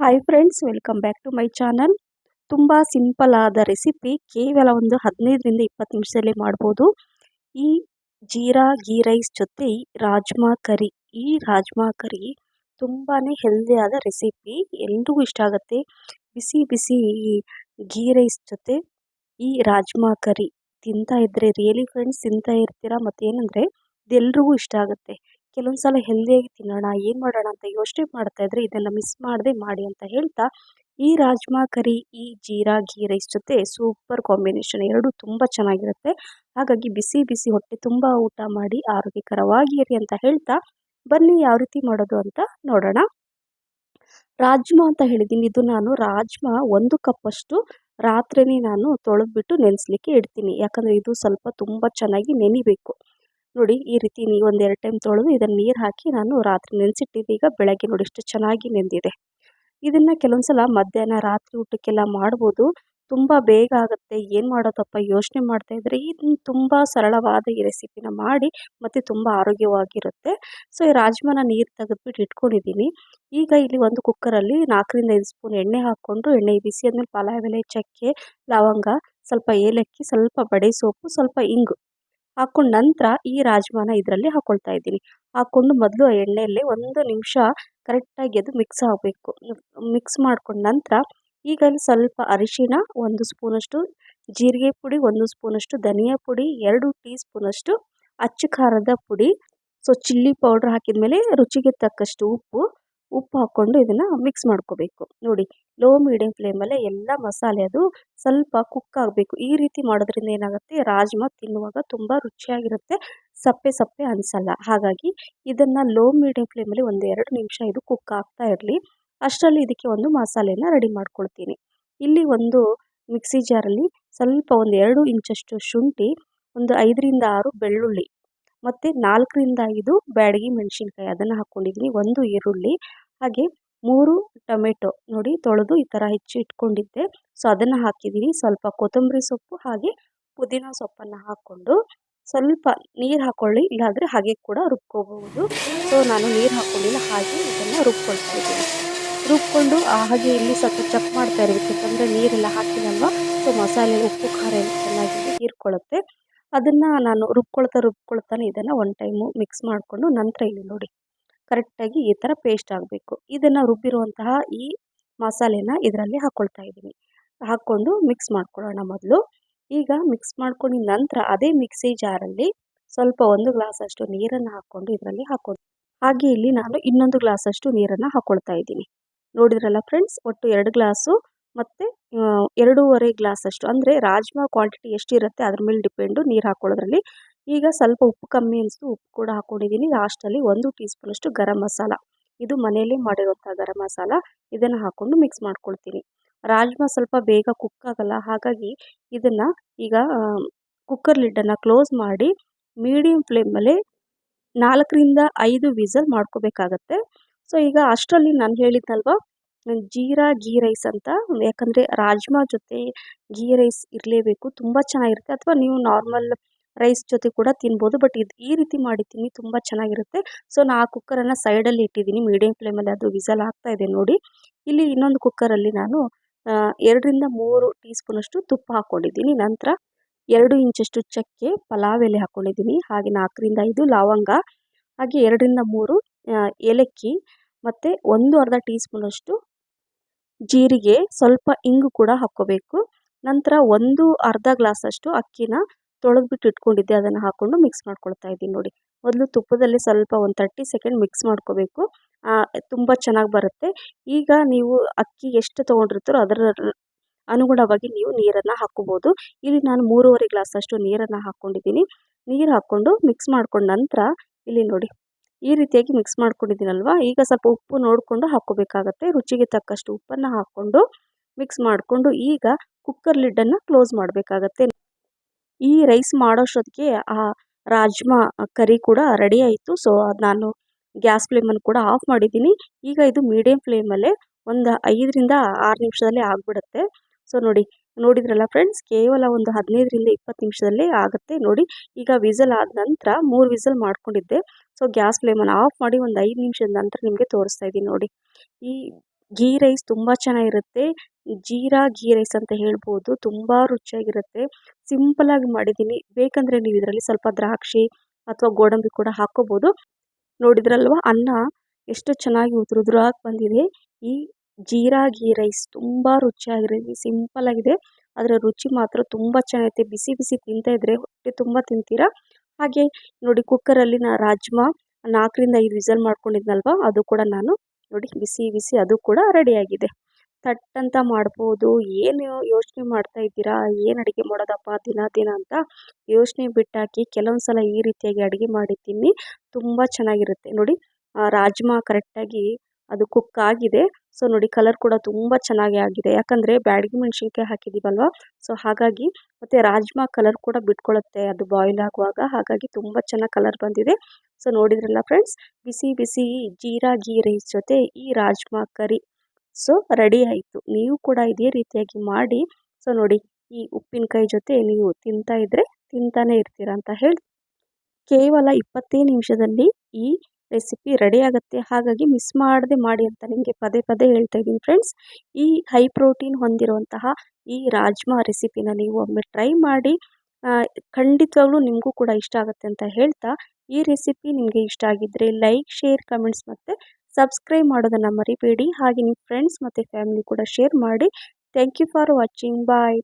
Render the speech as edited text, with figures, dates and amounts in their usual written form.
Hi friends, welcome back to my channel. ತುಂಬ simple ಆದ recipe, ಕೇವಲ ಒಂದು 15ರಿಂದ 20 ನಿಮಿಷದಲ್ಲಿ ಮಾಡ್ಬೋದು. ಈ ಜೀರಾ ಗೀ ರೈಸ್ ಜೊತೆ ರಾಜ್ಮಾ ಕರಿ. ಈ ರಾಜ್ಮಾ ಕರಿ ತುಂಬಾ ಹೆಲ್ದಿ ಆದ ರೆಸಿಪಿ, ಎಲ್ರಿಗೂ ಇಷ್ಟ ಆಗುತ್ತೆ. ಬಿಸಿ ಬಿಸಿ ಈ ಗೀ ರೈಸ್ ಜೊತೆ ಈ ರಾಜ್ಮಾ ಕರಿ ತಿಂತಾ ಇದ್ರೆ ರಿಯಲಿ ಫ್ರೆಂಡ್ಸ್ ತಿಂತಾ ಇರ್ತೀರಾ. ಮತ್ತೇನಂದರೆ ಇದೆಲ್ರಿಗೂ ಇಷ್ಟ ಆಗುತ್ತೆ. ಕೆಲವೊಂದು ಸಲ ಹೆಲ್ದಿಯಾಗಿ ತಿನ್ನೋಣ, ಏನು ಮಾಡೋಣ ಅಂತ ಯೋಚನೆ ಮಾಡ್ತಾ ಇದ್ರೆ ಇದೆಲ್ಲ ಮಿಸ್ ಮಾಡದೆ ಮಾಡಿ ಅಂತ ಹೇಳ್ತಾ, ಈ ರಾಜ್ಮಾ ಕರಿ ಈ ಜೀರಾ ಗೀ ರೈಸ್ ಜೊತೆ ಸೂಪರ್ ಕಾಂಬಿನೇಷನ್, ಎರಡು ತುಂಬ ಚೆನ್ನಾಗಿರುತ್ತೆ. ಹಾಗಾಗಿ ಬಿಸಿ ಬಿಸಿ ಹೊಟ್ಟೆ ತುಂಬ ಊಟ ಮಾಡಿ ಆರೋಗ್ಯಕರವಾಗಿ ಇರಿ ಅಂತ ಹೇಳ್ತಾ, ಬನ್ನಿ ಯಾವ ರೀತಿ ಮಾಡೋದು ಅಂತ ನೋಡೋಣ. ರಾಜ್ಮಾ ಅಂತ ಹೇಳಿದ್ದೀನಿ, ಇದು ನಾನು ರಾಜ್ಮಾ 1 ಕಪ್ಪಷ್ಟು ರಾತ್ರಿನೇ ನಾನು ತೊಳೆದ್ಬಿಟ್ಟು ನೆನೆಸ್ಲಿಕ್ಕೆ ಇಡ್ತೀನಿ. ಯಾಕಂದರೆ ಇದು ಸ್ವಲ್ಪ ತುಂಬ ಚೆನ್ನಾಗಿ ನೆನಿಬೇಕು. ನೋಡಿ, ಈ ರೀತಿ ನೀವು ಒಂದು 2 ಟೈಮ್ ತೊಳೆದು ಇದನ್ನು ನೀರು ಹಾಕಿ ನಾನು ರಾತ್ರಿ ನೆನೆಸಿಟ್ಟಿದ್ದೆ. ಈಗ ಬೆಳಗ್ಗೆ ನೋಡಿ ಎಷ್ಟು ಚೆನ್ನಾಗಿ ನೆಂದಿದೆ. ಇದನ್ನು ಕೆಲವೊಂದು ಸಲ ಮಧ್ಯಾಹ್ನ ರಾತ್ರಿ ಊಟಕ್ಕೆಲ್ಲ ಮಾಡ್ಬೋದು. ತುಂಬ ಬೇಗ ಆಗುತ್ತೆ. ಏನು ಮಾಡೋದಪ್ಪ ಯೋಚನೆ ಮಾಡ್ತಾ ಇದ್ದರೆ ಇದನ್ನು ತುಂಬ ಸರಳವಾದ ಈ ರೆಸಿಪಿನ ಮಾಡಿ, ಮತ್ತು ತುಂಬ ಆರೋಗ್ಯವಾಗಿರುತ್ತೆ. ಸೊ ಈ ರಾಜ್ಮಾನ ನೀರು ತೆಗೆದ್ಬಿಟ್ಟು ಇಟ್ಕೊಂಡಿದ್ದೀನಿ. ಈಗ ಇಲ್ಲಿ ಒಂದು ಕುಕ್ಕರಲ್ಲಿ 4ರಿಂದ 5 ಸ್ಪೂನ್ ಎಣ್ಣೆ ಹಾಕ್ಕೊಂಡು, ಎಣ್ಣೆ ಬಿಸಿ ಆದಮೇಲೆ ಪಲಾವ್ ಎಲೆ, ಚಕ್ಕೆ, ಲವಂಗ, ಸ್ವಲ್ಪ ಏಲಕ್ಕಿ, ಸ್ವಲ್ಪ ಬಡೆ ಸೊಪ್ಪು, ಸ್ವಲ್ಪ ಇಂಗು ಹಾಕ್ಕೊಂಡು ನಂತರ ಈ ರಾಜ್ಮಾನ ಇದರಲ್ಲಿ ಹಾಕ್ಕೊಳ್ತಾ ಇದ್ದೀನಿ. ಹಾಕ್ಕೊಂಡು ಮೊದಲು ಎಣ್ಣೆಯಲ್ಲಿ 1 ನಿಮಿಷ ಕರೆಕ್ಟಾಗಿ ಅದು ಮಿಕ್ಸ್ ಆಗಬೇಕು. ಮಿಕ್ಸ್ ಮಾಡ್ಕೊಂಡು ನಂತರ ಈಗ ಇಲ್ಲಿ ಸ್ವಲ್ಪ ಅರಿಶಿಣ, 1 ಸ್ಪೂನಷ್ಟು ಜೀರಿಗೆ ಪುಡಿ, 1 ಸ್ಪೂನಷ್ಟು ಧನಿಯಾ ಪುಡಿ, 2 ಟೀ ಸ್ಪೂನಷ್ಟು ಅಚ್ಚ ಖಾರದ ಪುಡಿ, ಸೊ ಚಿಲ್ಲಿ ಪೌಡ್ರ್ ಹಾಕಿದ ಮೇಲೆ ರುಚಿಗೆ ತಕ್ಕಷ್ಟು ಉಪ್ಪು ಹಾಕ್ಕೊಂಡು ಇದನ್ನು ಮಿಕ್ಸ್ ಮಾಡ್ಕೋಬೇಕು. ನೋಡಿ, ಲೋ ಮೀಡಿಯಂ ಫ್ಲೇಮಲ್ಲೇ ಎಲ್ಲ ಮಸಾಲೆ ಅದು ಸ್ವಲ್ಪ ಕುಕ್ ಆಗಬೇಕು. ಈ ರೀತಿ ಮಾಡೋದ್ರಿಂದ ಏನಾಗುತ್ತೆ, ರಾಜ್ಮಾ ತಿನ್ನುವಾಗ ತುಂಬ ರುಚಿಯಾಗಿರುತ್ತೆ, ಸಪ್ಪೆ ಸಪ್ಪೆ ಅನಿಸಲ್ಲ. ಹಾಗಾಗಿ ಇದನ್ನು ಲೋ ಮೀಡಿಯಂ ಫ್ಲೇಮಲ್ಲಿ 1-2 ನಿಮಿಷ ಇದು ಕುಕ್ ಆಗ್ತಾ ಇರಲಿ. ಅಷ್ಟರಲ್ಲಿ ಇದಕ್ಕೆ ಒಂದು ಮಸಾಲೆನ ರೆಡಿ ಮಾಡ್ಕೊಳ್ತೀನಿ. ಇಲ್ಲಿ ಒಂದು ಮಿಕ್ಸಿ ಜಾರಲ್ಲಿ ಸ್ವಲ್ಪ 1-2 ಇಂಚಷ್ಟು ಶುಂಠಿ, ಒಂದು 5ರಿಂದ 6 ಬೆಳ್ಳುಳ್ಳಿ, ಮತ್ತು 4ರಿಂದ 5 ಬ್ಯಾಡಗಿ ಮೆಣಸಿನ್ಕಾಯಿ ಅದನ್ನು ಹಾಕ್ಕೊಂಡಿದ್ದೀನಿ, 1 ಈರುಳ್ಳಿ, ಹಾಗೆ 3 ಟೊಮೆಟೊ ನೋಡಿ ತೊಳೆದು ಈ ಥರ ಹೆಚ್ಚಿ ಇಟ್ಕೊಂಡಿದ್ದೆ, ಸೊ ಅದನ್ನು ಹಾಕಿದ್ದೀನಿ. ಸ್ವಲ್ಪ ಕೊತ್ತಂಬರಿ ಸೊಪ್ಪು ಹಾಗೆ ಪುದೀನ ಸೊಪ್ಪನ್ನು ಹಾಕ್ಕೊಂಡು ಸ್ವಲ್ಪ ನೀರು ಹಾಕ್ಕೊಳ್ಳಿ, ಇಲ್ಲಾಂದರೆ ಹಾಗೆ ಕೂಡ ರುಬ್ಕೋಬಹುದು. ಸೊ ನಾನು ನೀರು ಹಾಕ್ಕೊಂಡಿಲ್ಲ, ಹಾಗೆ ಇದನ್ನು ರುಬ್ಕೊಳ್ತಾ ಇದ್ದೀನಿ. ರುಬ್ಕೊಂಡು ಹಾಗೆ ಇಲ್ಲಿ ಸ್ವಲ್ಪ ಚೆಕ್ ಮಾಡ್ತಾ ಇರಬೇಕು, ಯಾಕಂದರೆ ನೀರೆಲ್ಲ ಹಾಕಿಲ್ಲಲ್ವ, ಸೊ ಮಸಾಲೆ ಉಪ್ಪು ಖಾರ ಎಲ್ಲ ಚೆನ್ನಾಗಿ ಹೀರ್ಕೊಳ್ಳುತ್ತೆ. ಅದನ್ನು ನಾನು ರುಬ್ಕೊಳ್ತಾನೆ ಇದನ್ನು 1 ಟೈಮು ಮಿಕ್ಸ್ ಮಾಡಿಕೊಂಡು ನಂತರ ಇಲ್ಲಿ ನೋಡಿ ಕರೆಕ್ಟಾಗಿ ಈ ಥರ ಪೇಸ್ಟ್ ಆಗಬೇಕು. ಇದನ್ನು ರುಬ್ಬಿರುವಂತಹ ಈ ಮಸಾಲೆನ ಇದರಲ್ಲಿ ಹಾಕ್ಕೊಳ್ತಾ ಇದ್ದೀನಿ. ಹಾಕ್ಕೊಂಡು ಮಿಕ್ಸ್ ಮಾಡ್ಕೊಳ್ಳೋಣ ಮೊದಲು. ಈಗ ಮಿಕ್ಸ್ ಮಾಡ್ಕೊಂಡಿದ ನಂತರ ಅದೇ ಮಿಕ್ಸಿ ಜಾರಲ್ಲಿ ಸ್ವಲ್ಪ 1 ಗ್ಲಾಸಷ್ಟು ನೀರನ್ನು ಹಾಕ್ಕೊಂಡು ಇದರಲ್ಲಿ ಹಾಕ್ಕೊಂಡು, ಹಾಗೆ ಇಲ್ಲಿ ನಾನು ಇನ್ನೊಂದು ಗ್ಲಾಸಷ್ಟು ನೀರನ್ನು ಹಾಕ್ಕೊಳ್ತಾ ಇದ್ದೀನಿ. ನೋಡಿದ್ರಲ್ಲ ಫ್ರೆಂಡ್ಸ್, ಒಟ್ಟು 2 ಗ್ಲಾಸು ಮತ್ತು 2.5 ಗ್ಲಾಸಷ್ಟು, ಅಂದರೆ ರಾಜ್ಮಾ ಕ್ವಾಂಟಿಟಿ ಎಷ್ಟಿರುತ್ತೆ ಅದ್ರ ಮೇಲೆ ಡಿಪೆಂಡು ನೀರು ಹಾಕ್ಕೊಳ್ಳೋದ್ರಲ್ಲಿ. ಈಗ ಸ್ವಲ್ಪ ಉಪ್ಪು ಕಮ್ಮಿ ಅನಿಸ್ತು, ಉಪ್ಪು ಕೂಡ ಹಾಕ್ಕೊಂಡಿದ್ದೀನಿ. ಲಾಸ್ಟಲ್ಲಿ 1 ಟೀ ಸ್ಪೂನಷ್ಟು ಗರಂ ಮಸಾಲ, ಇದು ಮನೆಯಲ್ಲೇ ಮಾಡಿರುವಂಥ ಗರಂ ಮಸಾಲ, ಇದನ್ನು ಹಾಕ್ಕೊಂಡು ಮಿಕ್ಸ್ ಮಾಡ್ಕೊಳ್ತೀನಿ. ರಾಜ್ಮಾ ಸ್ವಲ್ಪ ಬೇಗ ಕುಕ್ ಆಗಲ್ಲ, ಹಾಗಾಗಿ ಇದನ್ನು ಈಗ ಕುಕ್ಕರ್ ಲಿಡ್ಡನ್ನು ಕ್ಲೋಸ್ ಮಾಡಿ ಮೀಡಿಯಂ ಫ್ಲೇಮಲ್ಲೇ 4ರಿಂದ 5 ವಿಸಲ್ ಮಾಡ್ಕೋಬೇಕಾಗತ್ತೆ. ಸೊ ಈಗ ಅಷ್ಟರಲ್ಲಿ ನಾನು ಹೇಳಿದ್ನಲ್ವ ಜೀರಾ ಗೀ ರೈಸ್ ಅಂತ, ಯಾಕಂದರೆ ರಾಜ್ಮಾ ಜೊತೆ ಗೀ ರೈಸ್ ಇರಲೇಬೇಕು, ತುಂಬ ಚೆನ್ನಾಗಿರುತ್ತೆ. ಅಥವಾ ನೀವು ನಾರ್ಮಲ್ ರೈಸ್ ಜೊತೆ ಕೂಡ ತಿನ್ಬೋದು, ಬಟ್ ಇದು ಈ ರೀತಿ ಮಾಡಿ ತಿನ್ನಿ, ತುಂಬ ಚೆನ್ನಾಗಿರುತ್ತೆ. ಸೊ ನಾನು ಆ ಕುಕ್ಕರನ್ನು ಸೈಡಲ್ಲಿ ಇಟ್ಟಿದ್ದೀನಿ, ಮೀಡಿಯಂ ಫ್ಲೇಮಲ್ಲಿ ಅದು ವಿಸಲ್ ಆಗ್ತಾ ಇದೆ ನೋಡಿ. ಇಲ್ಲಿ ಇನ್ನೊಂದು ಕುಕ್ಕರಲ್ಲಿ ನಾನು 2ರಿಂದ 3 ಟೀ ಸ್ಪೂನಷ್ಟು ತುಪ್ಪ ಹಾಕ್ಕೊಂಡಿದ್ದೀನಿ. ನಂತರ 2 ಇಂಚಷ್ಟು ಚಕ್ಕೆ, ಪಲಾವ್ ಎಲೆ ಹಾಕ್ಕೊಂಡಿದ್ದೀನಿ, ಹಾಗೆ 4ರಿಂದ 5 ಲವಂಗ, ಹಾಗೆ 2ರಿಂದ 3 ಏಲಕ್ಕಿ, ಮತ್ತು 1/2 ಟೀ ಸ್ಪೂನಷ್ಟು ಜೀರಿಗೆ, ಸ್ವಲ್ಪ ಇಂಗು ಕೂಡ ಹಾಕ್ಕೋಬೇಕು. ನಂತರ 1/2 ಗ್ಲಾಸಷ್ಟು ಅಕ್ಕಿನ ತೊಳೆದ್ಬಿಟ್ಟು ಇಟ್ಕೊಂಡಿದ್ದೆ, ಅದನ್ನು ಹಾಕ್ಕೊಂಡು ಮಿಕ್ಸ್ ಮಾಡ್ಕೊಳ್ತಾ ಇದ್ದೀನಿ. ನೋಡಿ, ಮೊದಲು ತುಪ್ಪದಲ್ಲಿ ಸ್ವಲ್ಪ ಒಂದು 30 ಸೆಕೆಂಡ್ ಮಿಕ್ಸ್ ಮಾಡ್ಕೋಬೇಕು, ತುಂಬ ಚೆನ್ನಾಗಿ ಬರುತ್ತೆ. ಈಗ ನೀವು ಅಕ್ಕಿ ಎಷ್ಟು ತೊಗೊಂಡಿರ್ತೀರೋ ಅದರ ಅನುಗುಣವಾಗಿ ನೀವು ನೀರನ್ನು ಹಾಕ್ಕೋಬೋದು. ಇಲ್ಲಿ ನಾನು 3.5 ಗ್ಲಾಸಷ್ಟು ನೀರನ್ನು ಹಾಕ್ಕೊಂಡಿದ್ದೀನಿ. ನೀರು ಹಾಕ್ಕೊಂಡು ಮಿಕ್ಸ್ ಮಾಡ್ಕೊಂಡು ನಂತರ ಇಲ್ಲಿ ನೋಡಿ ಈ ರೀತಿಯಾಗಿ ಮಿಕ್ಸ್ ಮಾಡ್ಕೊಂಡಿದ್ದೀನಲ್ವ, ಈಗ ಸ್ವಲ್ಪ ಉಪ್ಪು ನೋಡಿಕೊಂಡು ಹಾಕ್ಕೋಬೇಕಾಗತ್ತೆ. ರುಚಿಗೆ ತಕ್ಕಷ್ಟು ಉಪ್ಪನ್ನು ಹಾಕ್ಕೊಂಡು ಮಿಕ್ಸ್ ಮಾಡಿಕೊಂಡು ಈಗ ಕುಕ್ಕರ್ ಲಿಡ್ಡನ್ನು ಕ್ಲೋಸ್ ಮಾಡಬೇಕಾಗತ್ತೆ. ಈ ರೈಸ್ ಮಾಡೋಷ್ಟೊತ್ತಿಗೆ ಆ ರಾಜ್ಮಾ ಕರಿ ಕೂಡ ರೆಡಿ ಆಯಿತು. ಸೊ ಅದು ನಾನು ಗ್ಯಾಸ್ ಫ್ಲೇಮನ್ನು ಕೂಡ ಆಫ್ ಮಾಡಿದ್ದೀನಿ. ಈಗ ಇದು ಮೀಡಿಯಂ ಫ್ಲೇಮಲ್ಲೇ ಒಂದು 5ರಿಂದ 6 ನಿಮಿಷದಲ್ಲಿ ಆಗಿಬಿಡುತ್ತೆ. ಸೊ ನೋಡಿದ್ರಲ್ಲ ಫ್ರೆಂಡ್ಸ್, ಕೇವಲ ಒಂದು 15ರಿಂದ 20 ನಿಮಿಷದಲ್ಲೇ ಆಗುತ್ತೆ ನೋಡಿ. ಈಗ ವಿಸಲ್ ಆದ ನಂತರ 3 ವಿಸಲ್ ಮಾಡ್ಕೊಂಡಿದ್ದೆ, ಸೊ ಗ್ಯಾಸ್ ಫ್ಲೇಮನ್ನು ಆಫ್ ಮಾಡಿ ಒಂದು 5 ನಿಮಿಷದ ನಂತರ ನಿಮಗೆ ತೋರಿಸ್ತಾ ಇದ್ದೀನಿ ನೋಡಿ. ಈ ಗೀ ರೈಸ್ ತುಂಬ ಚೆನ್ನಾಗಿರುತ್ತೆ. ಜೀರಾ ಗೀ ರೈಸ್ ಅಂತ ಹೇಳ್ಬೋದು. ತುಂಬ ರುಚಿಯಾಗಿರುತ್ತೆ. ಸಿಂಪಲಾಗಿ ಮಾಡಿದ್ದೀನಿ. ಬೇಕಂದರೆ ನೀವು ಇದರಲ್ಲಿ ಸ್ವಲ್ಪ ದ್ರಾಕ್ಷಿ ಅಥವಾ ಗೋಡಂಬಿ ಕೂಡ ಹಾಕ್ಕೋಬೋದು. ನೋಡಿದ್ರಲ್ವಾ ಅನ್ನ ಎಷ್ಟು ಚೆನ್ನಾಗಿ ಉದುರುದುರಾಗಿ ಬಂದಿದೆ. ಈ ಜೀರಾ ಗೀ ರೈಸ್ ತುಂಬ ರುಚಿಯಾಗಿರುತ್ತೆ. ಸಿಂಪಲ್ ಆಗಿದೆ. ಅದರ ರುಚಿ ಮಾತ್ರ ತುಂಬ ಚೆನ್ನಾಗಿರುತ್ತೆ. ಬಿಸಿ ಬಿಸಿ ತಿಂತಾ ಇದ್ರೆ ಹೊಟ್ಟೆ ತುಂಬ ತಿಂತೀರಾ. ಹಾಗೆ ನೋಡಿ ಕುಕ್ಕರಲ್ಲಿ ರಾಜ್ಮಾ 4ರಿಂದ 5 ವಿಸಲ್ ಮಾಡ್ಕೊಂಡಿದ್ನಲ್ವಾ, ಅದು ಕೂಡ ನಾನು ನೋಡಿ ಬಿಸಿ ಬಿಸಿ ಅದು ಕೂಡ ರೆಡಿಯಾಗಿದೆ. ಥಟ್ ಮಾಡ್ಬೋದು. ಏನು ಯೋಚನೆ ಮಾಡ್ತಾ ಇದ್ದೀರಾ, ಏನು ಅಡುಗೆ ಮಾಡೋದಪ್ಪ ದಿನ ದಿನ ಅಂತ ಯೋಚನೆ ಬಿಟ್ಟಾಕಿ ಕೆಲವೊಂದು ಸಲ ಈ ರೀತಿಯಾಗಿ ಅಡುಗೆ ಮಾಡಿ ತಿನ್ನಿ. ತುಂಬ ಚೆನ್ನಾಗಿರುತ್ತೆ. ನೋಡಿ ರಾಜ್ಮಾ ಕರೆಕ್ಟಾಗಿ ಅದು ಕುಕ್ ಆಗಿದೆ. ಸೊ ನೋಡಿ ಕಲರ್ ಕೂಡ ತುಂಬ ಚೆನ್ನಾಗಿ ಆಗಿದೆ. ಯಾಕಂದರೆ ಬ್ಯಾಡಗಿ ಮೆಣಸಿನ್ಕಾಯಿ ಹಾಕಿದ್ದೀವಲ್ವ, ಸೊ ಹಾಗಾಗಿ ಮತ್ತು ರಾಜ್ಮಾ ಕಲರ್ ಕೂಡ ಬಿಟ್ಕೊಳ್ಳುತ್ತೆ ಅದು ಬಾಯ್ಲ್ ಆಗುವಾಗ. ಹಾಗಾಗಿ ತುಂಬ ಚೆನ್ನಾಗಿ ಕಲರ್ ಬಂದಿದೆ. ಸೊ ನೋಡಿದ್ರಲ್ಲ ಫ್ರೆಂಡ್ಸ್, ಬಿಸಿ ಬಿಸಿ ಜೀರಾ ಗೀ ರೈಸ್ ಜೊತೆ ಈ ರಾಜ್ಮಾ ಕರಿ ಸೊ ರೆಡಿ ಆಯಿತು. ನೀವು ಕೂಡ ಇದೇ ರೀತಿಯಾಗಿ ಮಾಡಿ. ಸೊ ನೋಡಿ ಈ ಉಪ್ಪಿನಕಾಯಿ ಜೊತೆ ನೀವು ತಿಂತಾ ಇದ್ದರೆ ತಿಂತಾನೇ ಇರ್ತೀರ ಅಂತ ಹೇಳಿ ಕೇವಲ 20 ನಿಮಿಷದಲ್ಲಿ ಈ ರೆಸಿಪಿ ರೆಡಿ ಆಗುತ್ತೆ. ಹಾಗಾಗಿ ಮಿಸ್ ಮಾಡದೆ ಮಾಡಿ ಅಂತ ನಿಮಗೆ ಪದೇ ಪದೇ ಹೇಳ್ತಾ ಇದ್ದೀನಿ ಫ್ರೆಂಡ್ಸ್. ಈ ಹೈ ಪ್ರೋಟೀನ್ ಹೊಂದಿರುವಂತಹ ಈ ರಾಜ್ಮಾ ರೆಸಿಪಿನ ನೀವು ಒಮ್ಮೆ ಟ್ರೈ ಮಾಡಿ. ಖಂಡಿತವಾಗ್ಲೂ ನಿಮಗೂ ಕೂಡ ಇಷ್ಟ ಆಗುತ್ತೆ ಅಂತ ಹೇಳ್ತಾ, ಈ ರೆಸಿಪಿ ನಿಮಗೆ ಇಷ್ಟ ಆಗಿದ್ದರೆ ಲೈಕ್, ಶೇರ್, ಕಮೆಂಟ್ಸ್ ಮತ್ತು ಸಬ್ಸ್ಕ್ರೈಬ್ ಮಾಡೋದನ್ನು ಮರಿಬೇಡಿ. ಹಾಗೆ ನಿಮ್ಮ ಫ್ರೆಂಡ್ಸ್ ಮತ್ತು ಫ್ಯಾಮಿಲಿ ಕೂಡ ಶೇರ್ ಮಾಡಿ. Thank you for watching. Bye.